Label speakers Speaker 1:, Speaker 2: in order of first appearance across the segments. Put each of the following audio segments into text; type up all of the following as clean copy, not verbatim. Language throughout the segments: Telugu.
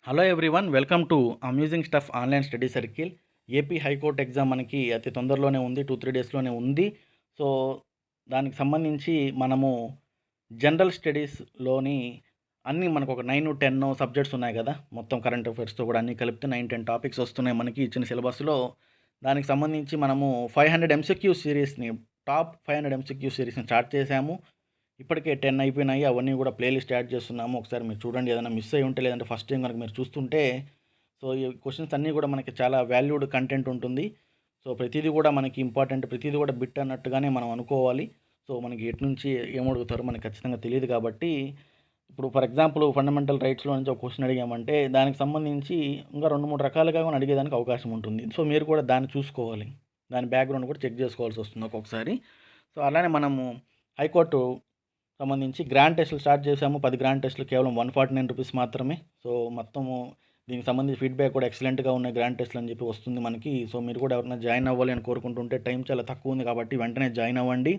Speaker 1: Hello everyone, welcome to amusing stuff online study circle. AP high court exam మనకి అతి తొందరలోనే ఉంది, 2-3 డేస్లోనే ఉంది. సో దానికి సంబంధించి మనము జనరల్ స్టడీస్లోని అన్నీ మనకు ఒక 9-10 సబ్జెక్ట్స్ ఉన్నాయి కదా, మొత్తం కరెంట్ అఫైర్స్తో కూడా అన్నీ కలిపితే 9-10 టాపిక్స్ వస్తున్నాయి మనకి ఇచ్చిన సిలబస్లో. దానికి సంబంధించి మనము 500 ఎంసీక్యూ సిరీస్ని, టాప్ 500 ఎంసీక్యూ సిరీస్ని స్టార్ట్ చేశాము. ఇప్పటికే 10 అయిపోయినాయి. అవన్నీ కూడా ప్లేలిస్ట్ యాడ్ చేస్తున్నాము. ఒకసారి మీరు చూడండి. ఏదైనా మిస్ అయ్యి ఉంటే, లేదంటే ఫస్ట్ టైం కనుక మీరు చూస్తుంటే, సో ఈ క్వశ్చన్స్ అన్నీ కూడా మనకి చాలా వాల్యూడ్ కంటెంట్ ఉంటుంది. సో ప్రతిదీ కూడా మనకి ఇంపార్టెంట్, ప్రతిదీ కూడా బిట్ అన్నట్టుగానే మనం అనుకోవాలి. సో మనకి ఎటు నుంచి ఏమడుగుతారో మనకి ఖచ్చితంగా తెలియదు కాబట్టి, ఇప్పుడు ఫర్ ఎగ్జాంపుల్ ఫండమెంటల్ రైట్స్లో నుంచి ఒక క్వశ్చన్ అడిగామంటే దానికి సంబంధించి ఇంకా 2-3 రకాలుగా కూడా అడిగేదానికి అవకాశం ఉంటుంది. సో మీరు కూడా దాన్ని చూసుకోవాలి, దాని బ్యాక్గ్రౌండ్ కూడా చెక్ చేసుకోవాల్సి వస్తుంది ఒక్కొక్కసారి. సో అలానే మనము హైకోర్టు సంబంధించి గ్రాండ్ టెస్టులు స్టార్ట్ చేశాము. 10 గ్రాండ్ టెస్టులు కేవలం 149 రూపీస్ మాత్రమే. సో మొత్తము దీనికి సంబంధించి ఫీడ్బ్యాక్ కూడా ఎక్సలెంట్గా ఉన్నాయి గ్రాండ్ టెస్టులు అని చెప్పి వస్తుంది మనకి. సో మీరు కూడా ఎవరైనా జాయిన్ అవ్వాలి అని కోరుకుంటుంటే టైం చాలా తక్కువ ఉంది కాబట్టి వెంటనే జాయిన్ అవ్వండి.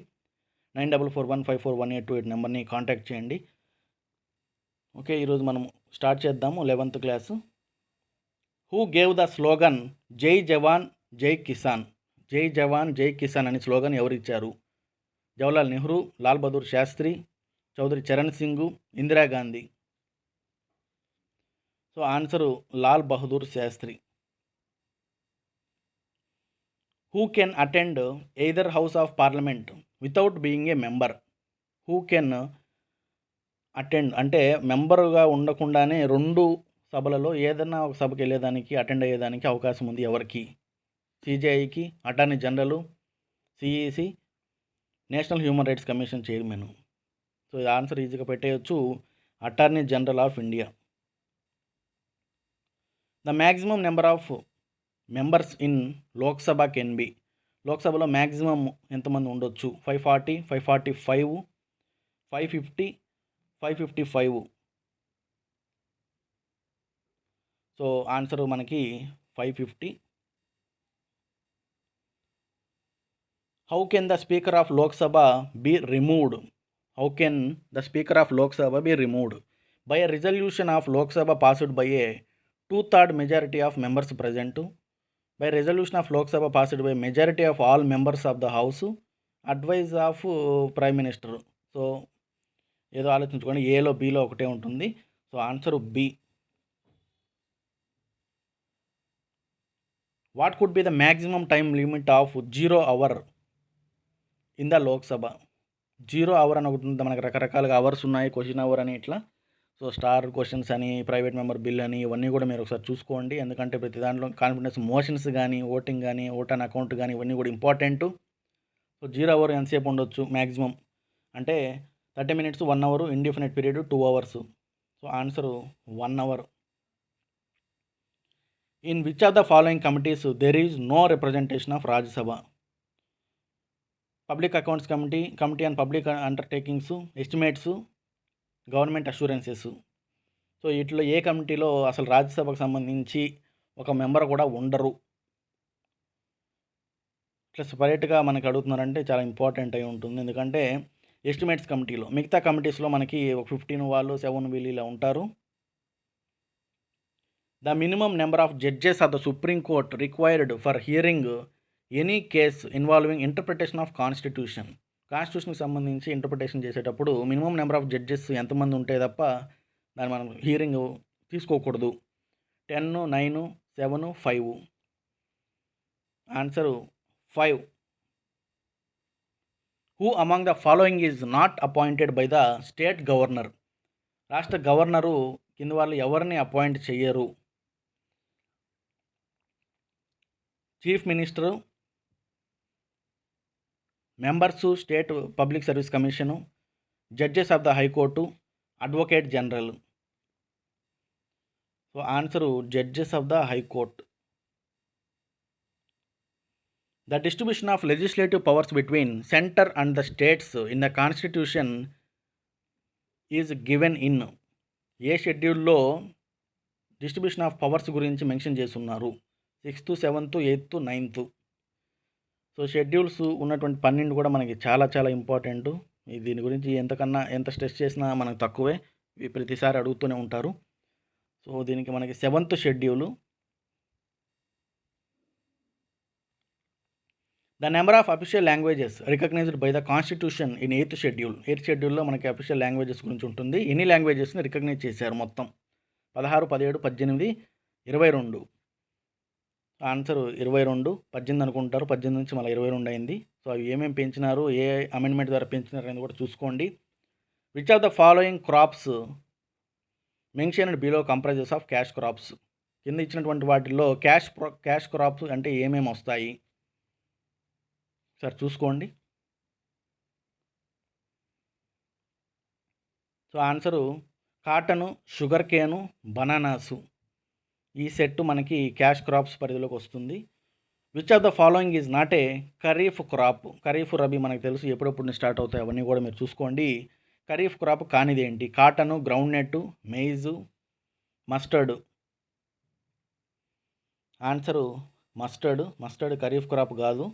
Speaker 1: 9441541828 నెంబర్ని కాంటాక్ట్ చేయండి. ఓకే, ఈరోజు మనం స్టార్ట్ చేద్దాము 11th class. Who gave the slogan జై జవాన్ జై కిసాన్? జై జవాన్ జై కిసాన్ అని స్లోగన్ ఎవరిచ్చారు? Jawaharlal Nehru, Lal Bahadur Shastri, Chaudhary Charan Singh, Indira Gandhi. So answer Lal Bahadur Shastri. Who can attend either house of parliament without being a member? Who can attend అంటే మెంబరుగా ఉండకుండానే 2 సభలలో ఏదైనా ఒక సభకి వెళ్ళేదానికి, అటెండ్ అయ్యేదానికి అవకాశం ఉంది ఎవరికి? సిజేఐకి, attorney general, CEC, national human rights commission chairman. So ఇది ఆన్సర్ ఈజీగా పెట్టేయచ్చు, attorney general of India. The maximum number of members in Lok Sabha can be? లోక్సభలో మ్యాక్సిమం ఎంతమంది ఉండొచ్చు? 540, 545, 550, 555. సో ఆన్సర్ మనకి 550. How can the speaker of Lok Sabha be removed? How can the speaker of Lok Sabha be removed? By a resolution of Lok Sabha passed by A 2/3 majority of members present, by resolution of Lok Sabha passed by majority of all members of the house, advice of prime minister. So ఏదో ఆలోచించుకోండి, ఏలో బీలో ఒకటే ఉంటుంది. So answer B. What could be the maximum time limit of 0 hour in the Lok Sabha? 0 hour అని ఒకటి ఉంటుంది మనకి, రకరకాలుగా అవర్స్ ఉన్నాయి, క్వశ్చన్ అవర్ అని ఇట్లా. సో స్టార్ క్వశ్చన్స్ అని, ప్రైవేట్ మెంబర్ బిల్ అని, ఇవన్నీ కూడా మీరు ఒకసారి చూసుకోండి. ఎందుకంటే ప్రతి దాంట్లో కాన్ఫిడెన్స్ మోషన్స్ కానీ, ఓటింగ్ కానీ, ఓట్ ఆన్ అకౌంట్ కానీ, ఇవన్నీ కూడా ఇంపార్టెంట్. సో 0 hour ఎంతసేపు ఉండొచ్చు మ్యాక్సిమం అంటే 30 minutes, 1 hour, indefinite period 2 hours. So answer 1 hour. In which of the following committees there is no representation of Rajya Sabha? Public accounts committee, committee on public undertakings, estimates, government assurances. So వీటిలో ఏ కమిటీలో అసలు రాజ్యసభకు సంబంధించి ఒక మెంబర్ కూడా ఉండరు? ఇట్లా సెపరేట్గా మనకి అడుగుతున్నారంటే చాలా ఇంపార్టెంట్ అయి ఉంటుంది. ఎందుకంటే ఎస్టిమేట్స్ కమిటీలో, మిగతా కమిటీస్లో మనకి ఒక 15 వాళ్ళు, 7 వీళ్ళు ఇలా ఉంటారు. The minimum number of judges of the supreme court required for hearing any case involving interpretation of constitution. కాన్స్టిట్యూషన్కి సంబంధించి ఇంటర్ప్రిటేషన్ చేసేటప్పుడు మినిమం నెంబర్ ఆఫ్ జడ్జెస్ ఎంతమంది ఉంటే తప్ప దాన్ని మనం హియరింగ్ తీసుకోకూడదు. 10, 9, 7, 5. Answer 5. Who among the following is not appointed by the state governor? రాష్ట్ర గవర్నరు కింద వాళ్ళు ఎవరిని అపాయింట్ చెయ్యరు? Chief minister, members state public service commission, judges of the high court, advocate general. So answer judges of the high court. The distribution of legislative powers between centre and the states in the constitution is given in? ఏ షెడ్యూల్లో డిస్ట్రిబ్యూషన్ ఆఫ్ పవర్స్ గురించి మెన్షన్ చేస్తున్నారు? 6th, 7th, 8th, 9th. So schedules ఉన్నటువంటి 12 కూడా మనకి చాలా చాలా ఇంపార్టెంటు. దీని గురించి ఎంత స్ట్రెస్ చేసినా మనకు తక్కువే, ప్రతిసారి అడుగుతూనే ఉంటారు. సో దీనికి మనకి 7th schedule. The number of official languages recognised by the constitution in 8th schedule. 8th షెడ్యూల్లో మనకి అఫీషియల్ లాంగ్వేజెస్ గురించి ఉంటుంది. ఎన్ని లాంగ్వేజెస్ని రికగ్నైజ్ చేశారు మొత్తం? 16, 17, 18, 22. ఆన్సర్ 22. 18 అనుకుంటారు, 18 నుంచి మళ్ళీ 22 అయింది. సో అవి ఏమేమి పెంచినారు, ఏ అమెండ్మెంట్ ద్వారా పెంచినారు అనేది కూడా చూసుకోండి. Which of the following crops mentioned below comprises of cash crops? కింద ఇచ్చినటువంటి వాటిల్లో క్యాష్ క్రాప్స్ అంటే ఏమేమి వస్తాయి సార్ చూసుకోండి. So answer cotton, sugar కేను, bananas. ఈ సెట్ మనకి క్యాష్ క్రాప్స్ పరిధిలోకి వస్తుంది. Which of the following is not a kharif crop? Kharif, rabi మనకు తెలుసు ఎప్పుడెప్పుడు స్టార్ట్ అవుతాయి, అవన్నీ కూడా మీరు చూసుకోండి. ఖరీఫ్ క్రాప్ కానిది ఏంటి? Cotton, groundnut, maize, mustard. Answer mustard kharif crop కాదు.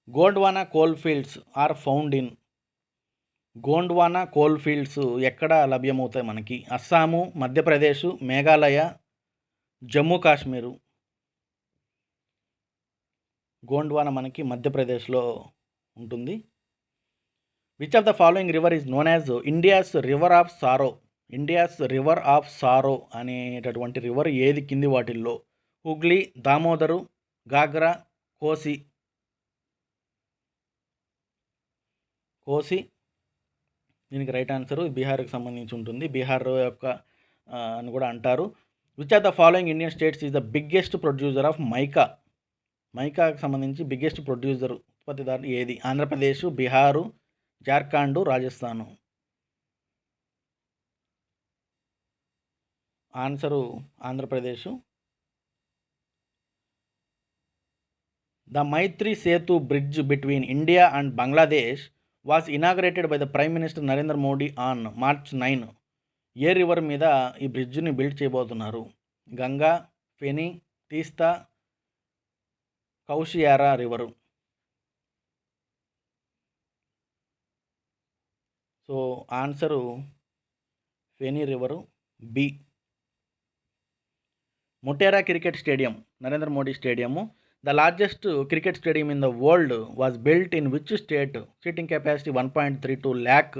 Speaker 1: Gondwana coal fields are found in. Gondwana coal fields ఎక్కడ లభ్యమవుతాయి మనకి? అస్సాము, మధ్యప్రదేశ్, మేఘాలయ, జమ్మూ కాశ్మీరు. గోండ్వానా మనకి మధ్యప్రదేశ్లో ఉంటుంది. Which of the following river is known as India's river of sorrow? India's river of sorrow అనేటటువంటి రివర్ ఏది కింది వాటిల్లో? హుగ్లీ, దామోదరు, గాగ్రా, కోసి. దీనికి రైట్ ఆన్సరు బీహార్కి సంబంధించి ఉంటుంది. బీహార్ యొక్క అని కూడా అంటారు. Which of the following Indian states is the biggest producer of mica? మైకాకి సంబంధించి బిగ్గెస్ట్ ప్రొడ్యూసర్, ఉత్పత్తిదారు ఏది? Andhra Pradesh, Bihar, Jharkhand, Rajasthan. Answer Andhra Pradesh. The Maitri Setu bridge between India and Bangladesh was inaugurated by the prime minister Narendra Modi on March 9. ఏ రివర్ మీద ఈ బ్రిడ్జ్ని బిల్డ్ చేయబోతున్నారు? Ganga, Feni, Teesta, Kushiyara river. So answer Feni river, B. Motera cricket stadium, Narendra Modi stadium, the largest cricket stadium in the world was built in which state? Seating capacity 1.32 lakh.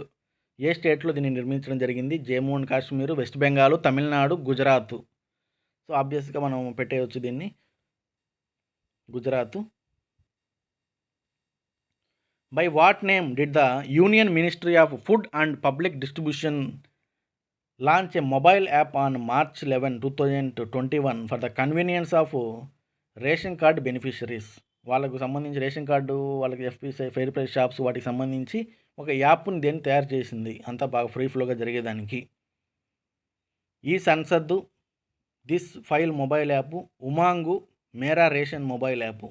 Speaker 1: ఏ స్టేట్లో దీన్ని నిర్మించడం జరిగింది? Jammu and Kashmir, west Bengal, Tamil Nadu, Gujarat. So ఆబ్వియస్గా మనం పెట్టేయచ్చు దీన్ని Gujarat. By what name did the union ministry of food and public distribution launch A mobile app on March 11, 2021 for the convenience of ration card beneficiaries? వాళ్ళకు సంబంధించి రేషన్ కార్డు, వాళ్ళకి ఎఫ్పిసి, ఫెయిర్ ప్రైస్ షాప్స్, వాటికి సంబంధించి ఒక యాప్ని దేన్ని తయారు చేసింది? అంతా బాగా ఫ్రీ ఫ్లోగా జరిగేదానికి. ఈ Sansad, this file mobile app, Umang, Mera ration mobile app.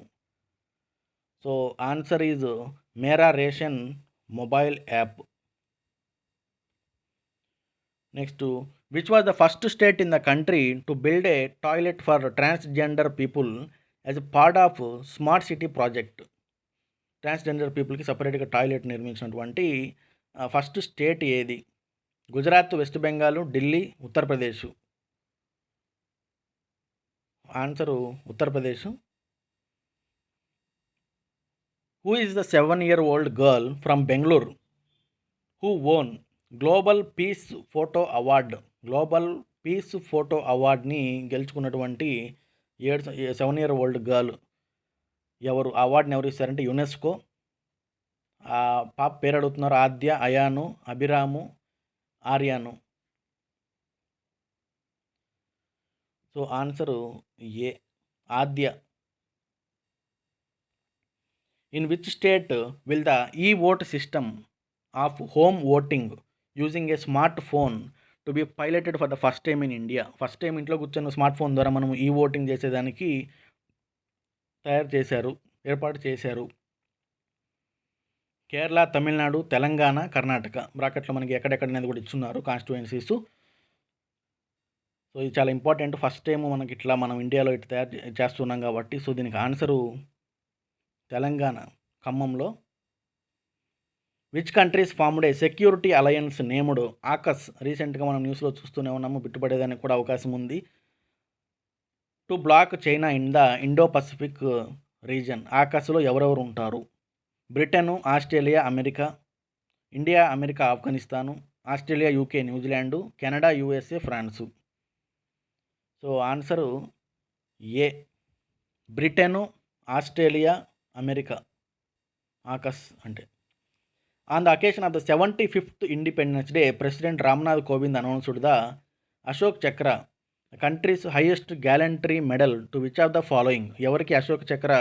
Speaker 1: So answer is Mera ration mobile app. Next, which was the first state in the country to build a toilet for transgender people as a part of smart city project? Transgender పీపుల్కి సపరేట్గా టాయిలెట్ నిర్మించినటువంటి ఫస్ట్ స్టేట్ ఏది? Gujarat, west Bengal, Delhi, Uttar Pradesh. Answer Uttar Pradesh. Who is the 7-year-old girl from Bengaluru who won global peace photo award? Global peace photo అవార్డ్ని గెలుచుకున్నటువంటి 7-year-old గర్ల్ ఎవరు? అవార్డుని ఎవరు ఇస్తారంటే యునెస్కో. పాప పేరు అడుగుతున్నారు. Aadya, Ayaan, Abhiram, Aryan. So answer A, Aadya. In which state will the e-vote system of home voting using a smart phone to be piloted for the first time in India? First time ఇంట్లో కూర్చొని స్మార్ట్ ఫోన్ ద్వారా మనం ఈ ఓటింగ్ చేసేదానికి ఏర్పాటు చేశారు. కేరళ, తమిళనాడు, తెలంగాణ, కర్ణాటక. బ్రాకెట్లో మనకి ఎక్కడెక్కడనేది కూడా ఇచ్చున్నారు కాన్స్టిట్యుయెన్సీస్. సో ఇది చాలా ఇంపార్టెంట్. ఫస్ట్ టైం మనకి ఇట్లా మనం ఇండియాలో ఇట్లా తయారు చేస్తున్నాం కాబట్టి. సో దీనికి ఆన్సరు తెలంగాణ, ఖమ్మంలో. Which countries formed a security alliance named AUKUS. రీసెంట్గా మనం న్యూస్లో చూస్తూనే ఉన్నాము, బిట్టుపడేదానికి కూడా అవకాశం ఉంది. To block China in the Indo Pacific region. ఆకస్లో ఎవరెవరు ఉంటారు? Britain, Australia, America. India, America, Afghanistan. Australia, UK, New Zealand. Canada, USA, France. So answer A, Britain, Australia, America. AUKUS అంటే. On the occasion of the 75th independence day, president Ram Nath Kovind announced the Ashok Chakra, countries highest gallantry medal to which of the following. ఎవరికి అశోక్ చక్ర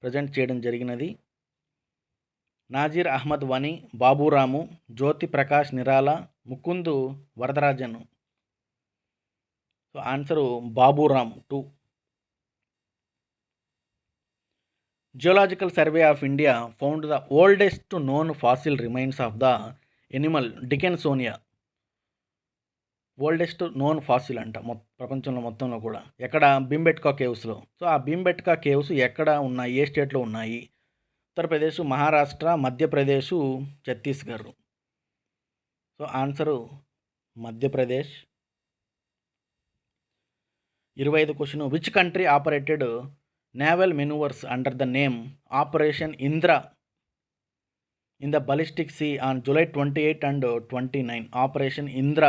Speaker 1: ప్రజెంట్ చేయడం జరిగినది? Nazir Ahmad Wani, Baburam, Jyoti Prakash Nirala, Mukund Varadarajan. So answer Baburam 2. Geological survey of India found the oldest known fossil remains of the animal Dickinsonia. Oldest known fossil అంట ప్రపంచంలో మొత్తంలో కూడా. ఎక్కడ? భీంబెట్కా కేవ్స్లో. సో ఆ భీంబెట్కా కేవ్స్ ఎక్కడ ఉన్నాయి, ఏ స్టేట్లో ఉన్నాయి? Uttar Pradesh, Maharashtra, Madhya Pradesh, Chhattisgarh. So answer Madhya Pradesh. 25 question. Which country operated naval manoeuvres under the name operation Indra in the Baltic sea on July 28 and 29? Operation Indra.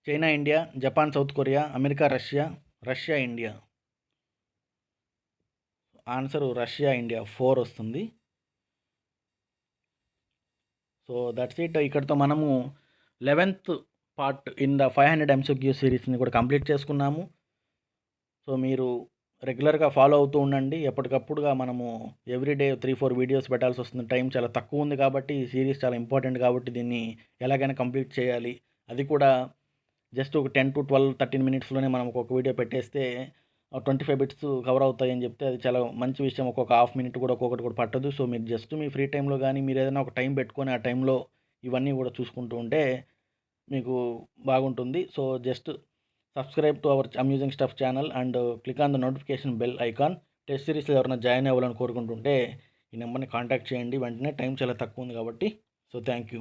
Speaker 1: China, India, Japan, South Korea, America, Russia. Russia, India. Answer Russia, India 4 వస్తుంది. So that's it. ఇక్కడితో మనము 11th part in the 500 MCQ సిరీస్ని కూడా కంప్లీట్ చేసుకున్నాము. సో మీరు రెగ్యులర్గా ఫాలో అవుతూ ఉండండి. ఎప్పటికప్పుడుగా మనము ఎవ్రీడే 3-4 వీడియోస్ పెట్టాల్సి వస్తుంది. టైం చాలా తక్కువ ఉంది కాబట్టి ఈ సిరీస్ చాలా ఇంపార్టెంట్ కాబట్టి దీన్ని ఎలాగైనా కంప్లీట్ చేయాలి. అది కూడా జస్ట్ ఒక 10 to 12, 13 మినిట్స్లోనే మనం ఒక వీడియో పెట్టేస్తే 25 బిట్స్ కవర్ అవుతాయని చెప్తే అది చాలా మంచి విషయం. ఒక్కొక్క హాఫ్ మినిట్ కూడా ఒక్కొక్కటి కూడా పట్టదు. సో మీరు జస్ట్ మీ ఫ్రీ టైంలో కానీ మీరు ఏదైనా ఒక టైం పెట్టుకొని ఆ టైంలో ఇవన్నీ కూడా చూసుకుంటూ ఉంటే మీకు బాగుంటుంది. So just subscribe to our amusing stuff channel and click on the notification bell icon. Test సిరీస్లో ఎవరైనా జాయిన్ అవ్వాలని కోరుకుంటుంటే ఈ నెంబర్ని కాంటాక్ట్ చేయండి వెంటనే. టైం చాలా తక్కువ ఉంది కాబట్టి. So thank you.